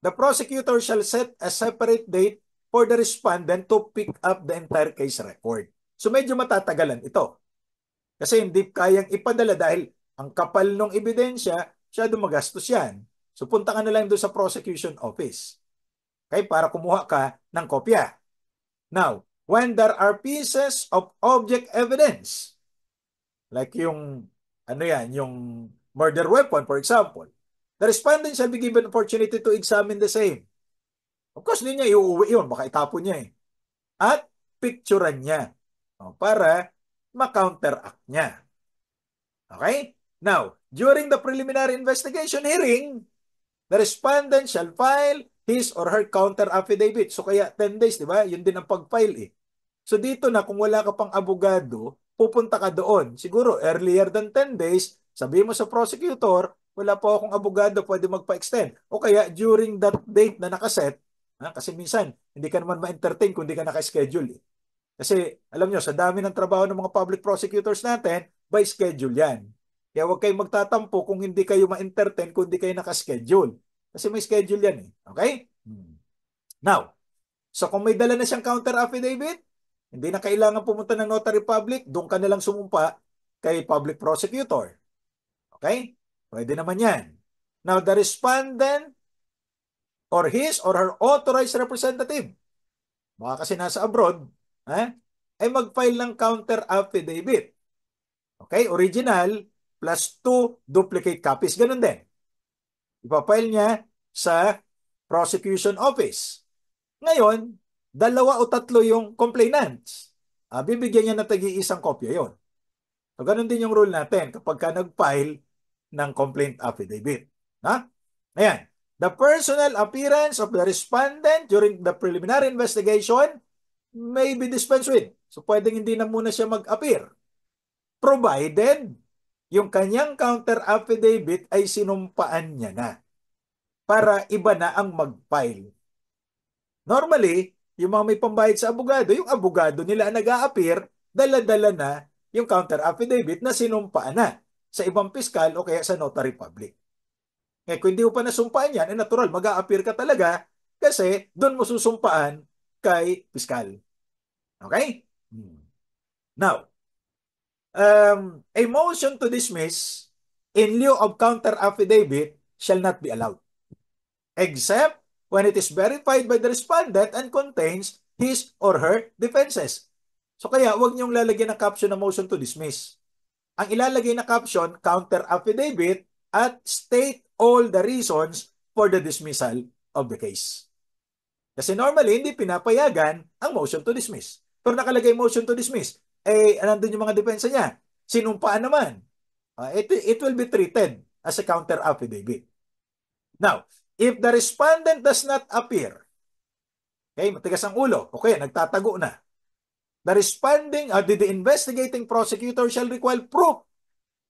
the prosecutor shall set a separate date for the respondent to pick up the entire case record. So medyo matatagalan ito. Kasi hindi kayang ipadala dahil ang kapal ng ebidensya, siya magastos yan. So punta ka na lang doon sa prosecution office. Okay, para kumuha ka ng kopya. Now, when there are pieces of object evidence, like yung, yung murder weapon, for example, the respondent shall be given opportunity to examine the same. Of course, hindi niya iuwi yun, baka itapon niya eh. At picturean niya para ma-counteract niya. Okay? Now, during the preliminary investigation hearing, the respondent shall file his or her counter affidavit. So kaya 10 days, di ba? Yun din ang pag-file eh. So dito na kung wala ka pang abogado, pupunta ka doon. Siguro earlier than 10 days, sabihin mo sa prosecutor, wala po akong abogado, pwede magpa-extend. O kaya during that date na nakaset, kasi minsan, hindi ka naman ma-entertain kung hindi ka naka-schedule. Kasi alam nyo, sa dami ng trabaho ng mga public prosecutors natin, by schedule yan. Kaya huwag kayong magtatampo kung hindi kayo ma-entertain, kung hindi kayo naka-schedule. Kasi may schedule yan. Okay? Now, so kung may dala na siyang counter affidavit, hindi na kailangan pumunta ng notary public, doon ka na lang sumumpa kay public prosecutor. Okay? Pwede naman yan. Now, the respondent or his or her authorized representative, baka kasi nasa abroad, ay mag-file ng counter affidavit. Okay? Original plus 2 duplicate copies. Ganun din. Ipafile niya sa prosecution office. Ngayon, 2 o 3 yung complainants. Bibigyan niya na tagi-isang kopya yon. So, ganun din yung rule natin kapag ka nag-file ng complaint affidavit. Ayan. The personal appearance of the respondent during the preliminary investigation may be dispensed with. So, pwedeng hindi na muna siya mag-appear. Provided yung kanyang counter affidavit ay sinumpaan niya na para iba na ang mag-file. Normally, yung mga may pambayad sa abogado, yung abogado nila nag-a-appear, dala-dala na yung counter affidavit na sinumpaan na sa ibang piskal o kaya sa notary public. Kung hindi mo pa nasumpaan yan, natural, mag-a-appear ka talaga kasi doon mo susumpaan kay piskal. Okay? Now, a motion to dismiss in lieu of counter affidavit shall not be allowed, except when it is verified by the respondent and contains his or her defenses. So kaya huwag niyong lalagyan ng caption na motion to dismiss. Ang ilalagay na caption, counter affidavit at state all the reasons for the dismissal of the case. Kasi normally, hindi pinapayagan ang motion to dismiss. Pero nakalagay motion to dismiss, nandun yung mga depensa niya. Sinumpaan naman. It will be treated as a counter affidavit. Now, if the respondent does not appear, okay, matigas ang ulo, okay, nagtatago na. The investigating prosecutor shall require proof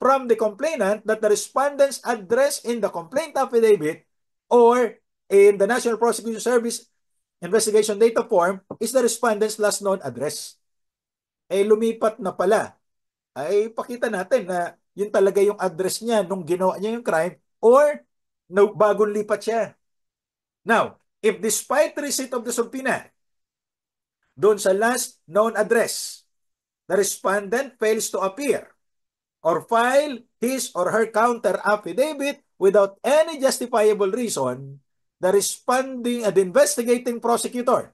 from the complainant that the respondent's address in the complaint affidavit or in the National Prosecution Service investigation data form is the respondent's last known address. Lumipat na pala. Pakita natin na yun talaga yung address niya nung ginawa niya yung crime or bagong lipat siya. Now, if despite receipt of the subpoena, doon sa last known address, the respondent fails to appear or file his or her counter affidavit without any justifiable reason, the investigating prosecutor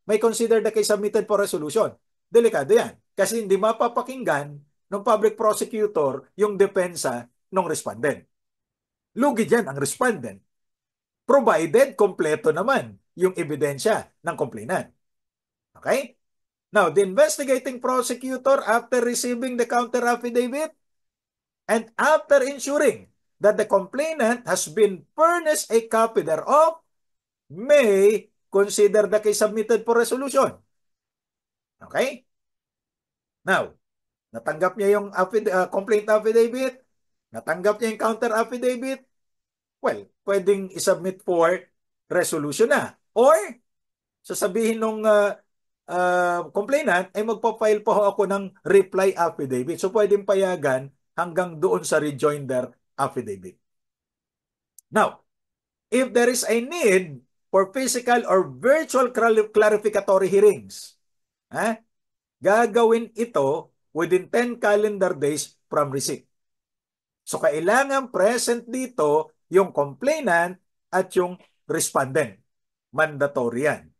may consider the case submitted for resolution. Delikado yan. Kasi hindi mapapakinggan ng public prosecutor yung depensa ng respondent. Lugi dyan ang respondent. Provided, kompleto naman yung ebidensya ng complainant. Okay? Now, the investigating prosecutor, after receiving the counter affidavit and after ensuring that the complainant has been furnished a copy thereof, may consider the case submitted for resolution. Okay? Now, natanggap niya yung complaint affidavit, natanggap niya yung counter affidavit, well, pwedeng isubmit for resolution na. Or, sasabihin nung complainant, ay magpa-file pa ako ng reply affidavit. So, pwedeng payagan hanggang doon sa rejoinder affidavit. Now, if there is a need for physical or virtual clarificatory hearings, gagawin ito within 10 calendar days from receipt. So, kailangan present dito yung complainant at yung respondent. Mandatory yan.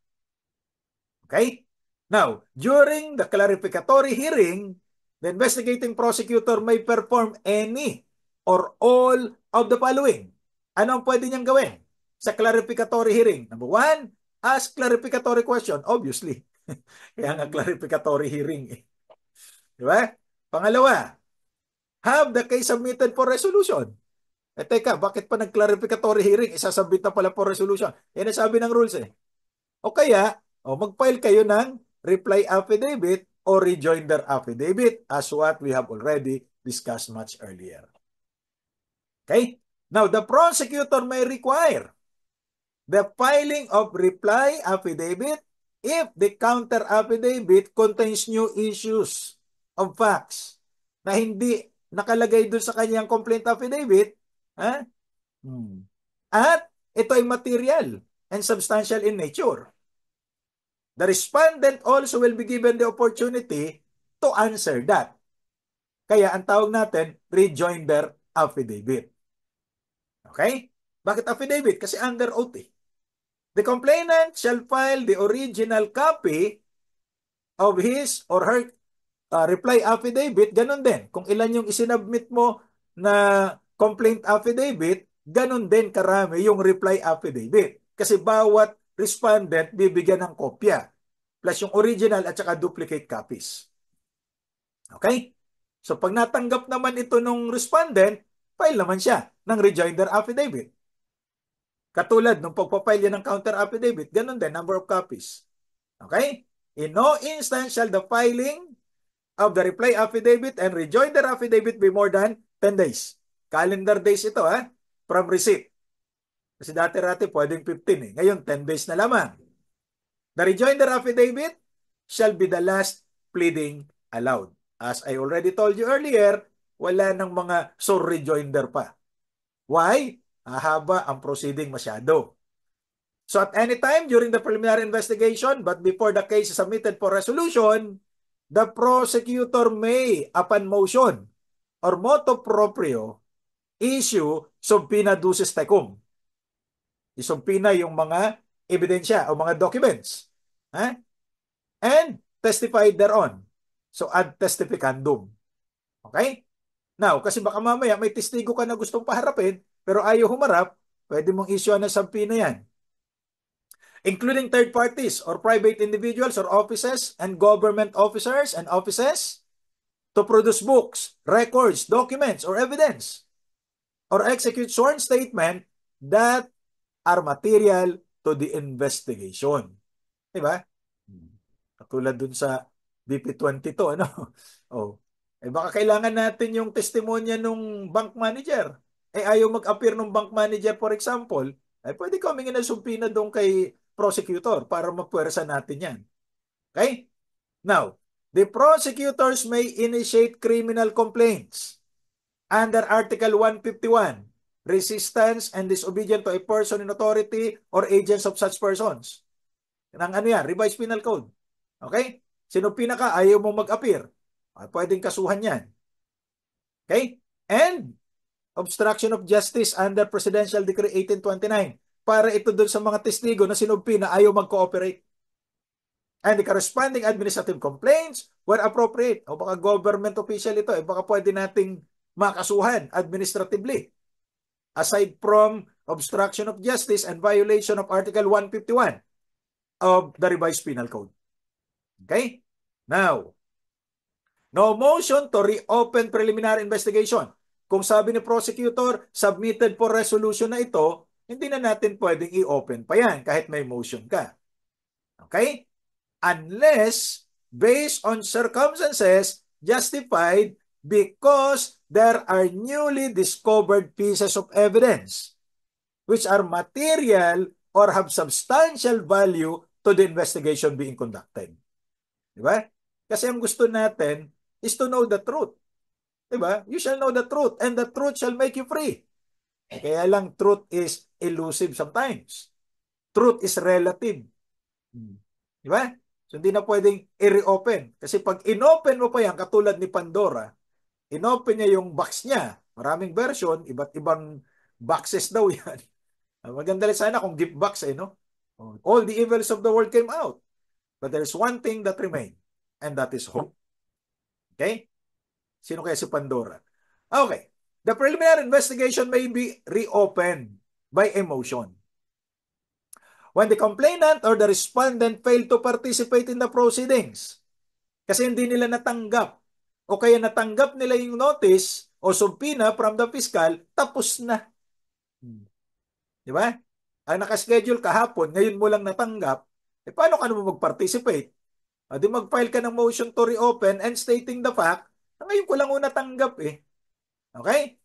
Okay? Now, during the clarificatory hearing, the investigating prosecutor may perform any or all of the following. Ano ang pwede niyang gawin sa clarificatory hearing? Number 1, ask clarificatory question. Obviously. Kaya nga clarificatory hearing. Diba? Pangalawa, have the case submitted for resolution. Teka, bakit pa nag-clarificatory hearing? Isasubmit na pala for resolution. Yan ang sabi ng rules . O kaya, mag-file kayo ng reply affidavit or rejoinder affidavit, as what we have already discussed much earlier. Okay? Now, the prosecutor may require the filing of reply affidavit if the counter affidavit contains new issues of facts na hindi nakalagay doon sa kanyang complaint affidavit, ha? At ito ay material and substantial in nature. The respondent also will be given the opportunity to answer that. Kaya ang tawag natin, rejoinder affidavit. Okay? Bakit affidavit? Kasi under oath eh. The complainant shall file the original copy of his or her reply affidavit. Ganun din. Kung ilan yung isinubmit mo na complaint affidavit, ganun din karami yung reply affidavit. Kasi bawat respondent bibigyan ng kopya. Plus yung original at saka duplicate copies. Okay? So pag natanggap naman ito nung respondent, file naman siya ng rejoinder affidavit. Katulad nung pagpapile niya ng counter affidavit, ganun din, number of copies. Okay? In no instance shall the filing of the reply affidavit and rejoinder affidavit be more than 10 days. Calendar days ito, ha? From receipt. Kasi dati-rati pwedeng 15 eh. Ngayon, 10 days na lamang. The rejoinder affidavit shall be the last pleading allowed. As I already told you earlier, wala nang mga sole rejoinder pa. Why? Hahaba ang proceeding masyado. So at any time during the preliminary investigation, but before the case is submitted for resolution, the prosecutor may, upon motion or motu proprio, issue subpoena ducis tecum. Isumpina yung mga ebidensya o mga documents. And testify thereon. So ad testificandum. Okay? Now, kasi baka mamaya may testigo ka na gustong paharapin, pero ayaw humarap, pwede mong issue ng subpoena yan. Including third parties or private individuals or offices and government officers and offices to produce books, records, documents, or evidence or execute sworn statement that are material to the investigation. Diba? Katulad dun sa BP22, ano? Oh. Baka kailangan natin yung testimonya nung bank manager. Ayaw mag-appear nung bank manager, for example, pwede kaming inasumpina doon kay prosecutor para mapuwersa natin yan. Okay? Now, the prosecutors may initiate criminal complaints under Article 151, resistance and disobedience to a person in authority or agents of such persons. Nang ano yan? Revised Penal Code. Okay? Sinupina ka, ayaw mo mag-appear. Pwedeng kasuhan yan. Okay? And obstruction of justice under Presidential Decree 1829 para ito doon sa mga testigo na sinupina ayaw mag-cooperate. And the corresponding administrative complaints were appropriate. O baka government official ito, baka pwede nating makasuhan administratively. Aside from obstruction of justice and violation of Article 151 of the Revised Penal Code. Okay? Now, no motion to reopen preliminary investigation. Kung sabi ni prosecutor, submitted for resolution na ito, hindi na natin pwedeng i-open pa yan kahit may motion ka. Okay? Unless based on circumstances justified because there are newly discovered pieces of evidence which are material or have substantial value to the investigation being conducted. Diba? Kasi ang gusto natin is to know the truth. Diba? You shall know the truth and the truth shall make you free. Kaya lang truth is elusive sometimes. Truth is relative. Diba? So hindi na pwedeng i-reopen. Kasi pag inopen mo pa yan, katulad ni Pandora, inopen niya yung box niya. Maraming version, iba't ibang boxes daw yan. Maganda rin sana kung gift box no? All the evils of the world came out. But there is one thing that remained, and that is hope. Okay? Sino kaya si Pandora? Okay. The preliminary investigation may be reopened by a motion. When the complainant or the respondent failed to participate in the proceedings, kasi hindi nila natanggap, o kaya natanggap nila yung notice o subpoena from the fiscal, tapos na. Di ba? Ang nakaschedule kahapon, ngayon mo lang natanggap, paano ka naman mag-participate? O di mag-file ka ng motion to reopen and stating the fact na ngayon ko lang una tanggap eh. Okay?